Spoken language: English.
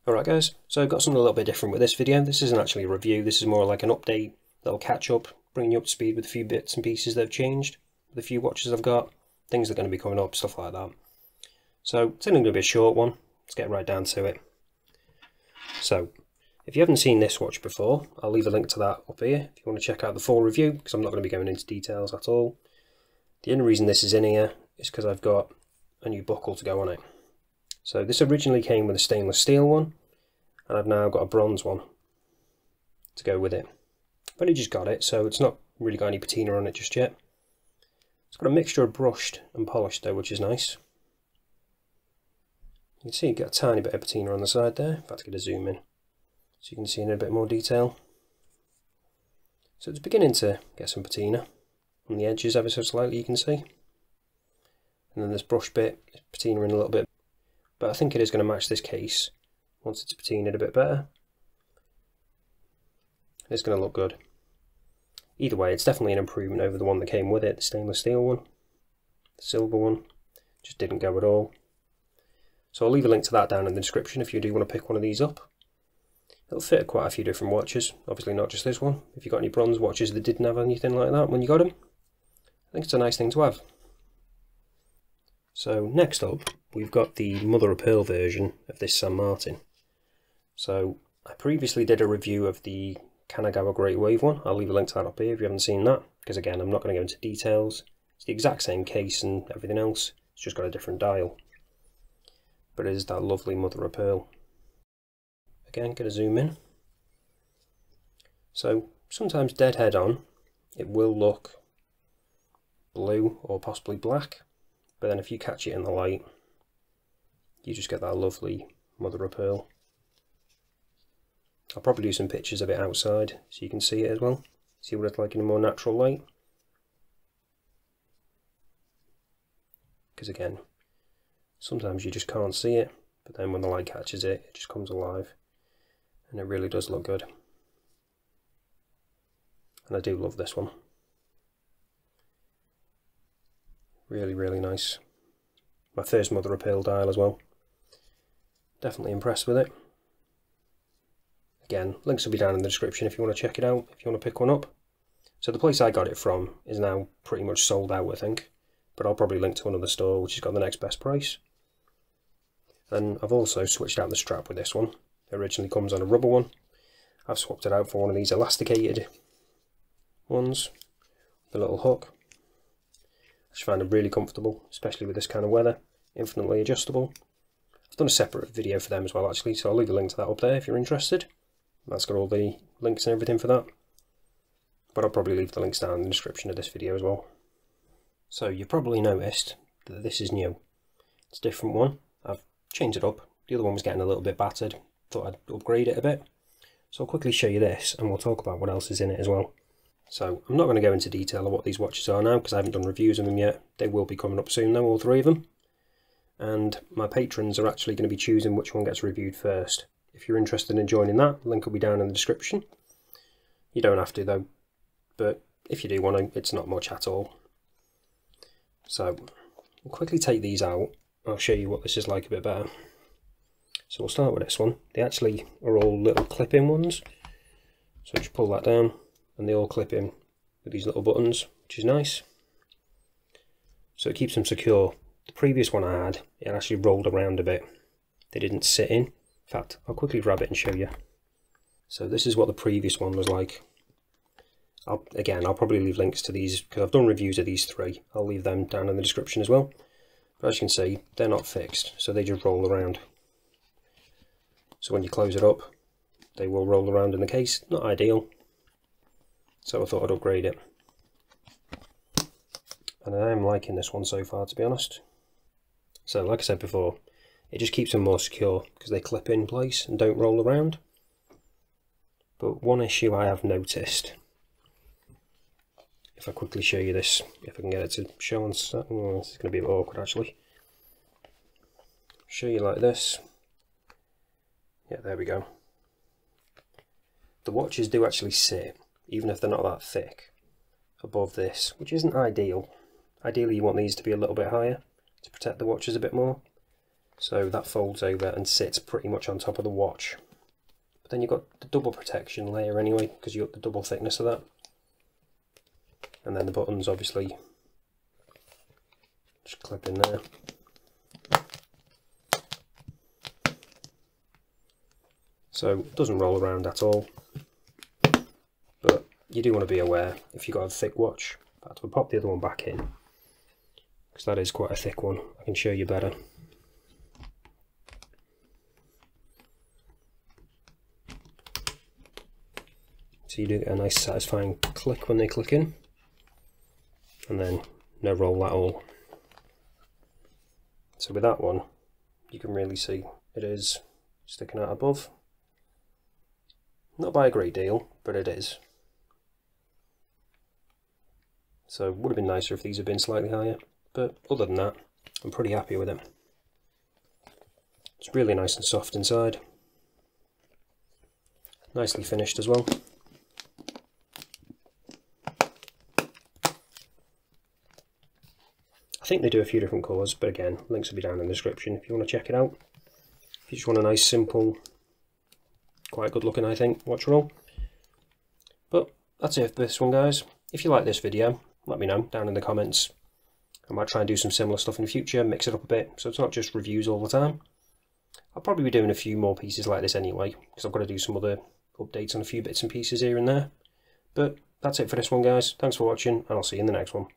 Alright guys, so I've got something a little bit different with this video. This isn't actually a review, this is more like an update that'll catch up, bring you up to speed with a few bits and pieces that have changed, with a few watches I've got, things that are going to be coming up, stuff like that. So it's only going to be a short one, let's get right down to it. So, if you haven't seen this watch before, I'll leave a link to that up here if you want to check out the full review, because I'm not going to be going into details at all. The only reason this is in here is because I've got a new buckle to go on it. So this originally came with a stainless steel one, and I've now got a bronze one to go with it. I've only just got it, so it's not really got any patina on it just yet. It's got a mixture of brushed and polished though, which is nice. You can see you get a tiny bit of patina on the side there. If I have to get a zoom in, so you can see in a bit more detail. So it's beginning to get some patina on the edges ever so slightly, you can see. And then this brush bit is patina in a little bit. But I think it is going to match this case once it's patinaed a bit better. It's going to look good. Either way, it's definitely an improvement over the one that came with it, the stainless steel one. The silver one just didn't go at all. So I'll leave a link to that down in the description if you do want to pick one of these up. It'll fit quite a few different watches, obviously not just this one. If you've got any bronze watches that didn't have anything like that when you got them, I think it's a nice thing to have. So next up, we've got the mother of pearl version of this San Martin. So I previously did a review of the Kanagawa Great Wave one. I'll leave a link to that up here if you haven't seen that, because again, I'm not going to go into details. It's the exact same case and everything else, it's just got a different dial. But it is that lovely mother of pearl. Again, going to zoom in. So sometimes dead head on, it will look blue or possibly black. But then if you catch it in the light, you just get that lovely mother of pearl. I'll probably do some pictures of it outside so you can see it as well. See what it's like in a more natural light. Because again, sometimes you just can't see it, but then when the light catches it, it just comes alive. And it really does look good. And I do love this one. Really, really nice. My first mother of pearl dial as well. Definitely impressed with it. Again, links will be down in the description if you want to check it out, if you want to pick one up. So the place I got it from is now pretty much sold out, I think. But I'll probably link to another store which has got the next best price. And I've also switched out the strap with this one. It originally comes on a rubber one. I've swapped it out for one of these elasticated ones with a little hook. I just find them really comfortable, especially with this kind of weather. Infinitely adjustable. I've done a separate video for them as well actually, so I'll leave a link to that up there if you're interested. That's got all the links and everything for that. But I'll probably leave the links down in the description of this video as well. So you've probably noticed that this is new. It's a different one. I've changed it up. The other one was getting a little bit battered. Thought I'd upgrade it a bit. So I'll quickly show you this and we'll talk about what else is in it as well. So I'm not going to go into detail of what these watches are now because I haven't done reviews of them yet. They will be coming up soon though, all three of them. And my patrons are actually going to be choosing which one gets reviewed first. If you're interested in joining that, link will be down in the description. You don't have to though, but if you do want to, it's not much at all. So we'll quickly take these out. I'll show you what this is like a bit better. So we'll start with this one. They actually are all little clip-in ones. So just pull that down and they all clip in with these little buttons, which is nice. So it keeps them secure. The previous one I had, it actually rolled around a bit. They didn't sit in. In fact, I'll quickly grab it and show you. So this is what the previous one was like. I'll probably leave links to these because I've done reviews of these three. I'll leave them down in the description as well. But as you can see, they're not fixed, so they just roll around. So when you close it up, they will roll around in the case. Not ideal. So I thought I'd upgrade it. And I am liking this one so far, to be honest. So like I said before, it just keeps them more secure because they clip in place and don't roll around. But one issue I have noticed, if I quickly show you this, if I can get it to show on set, oh, this is going to be a bit awkward actually. Show you like this. Yeah, there we go. The watches do actually sit, even if they're not that thick, above this, which isn't ideal. Ideally you want these to be a little bit higher to protect the watches a bit more. So that folds over and sits pretty much on top of the watch. But then you've got the double protection layer anyway, because you've got the double thickness of that. And then the buttons obviously just clip in there. So it doesn't roll around at all. But you do want to be aware if you've got a thick watch. In fact, we'll pop the other one back in, because that is quite a thick one. I can show you better. So you do get a nice satisfying click when they click in, and then no roll at all. So with that one, you can really see it is sticking out above. Not by a great deal, but it is. So it would have been nicer if these had been slightly higher, but other than that, I'm pretty happy with it. It's really nice and soft inside. Nicely finished as well. I think they do a few different colours, but again, links will be down in the description if you want to check it out. If you just want a nice, simple, quite good looking, I think, watch roll. But that's it for this one, guys. If you like this video, let me know down in the comments. I might try and do some similar stuff in the future, mix it up a bit, so it's not just reviews all the time. I'll probably be doing a few more pieces like this anyway, because I've got to do some other updates on a few bits and pieces here and there. But that's it for this one, guys. Thanks for watching, and I'll see you in the next one.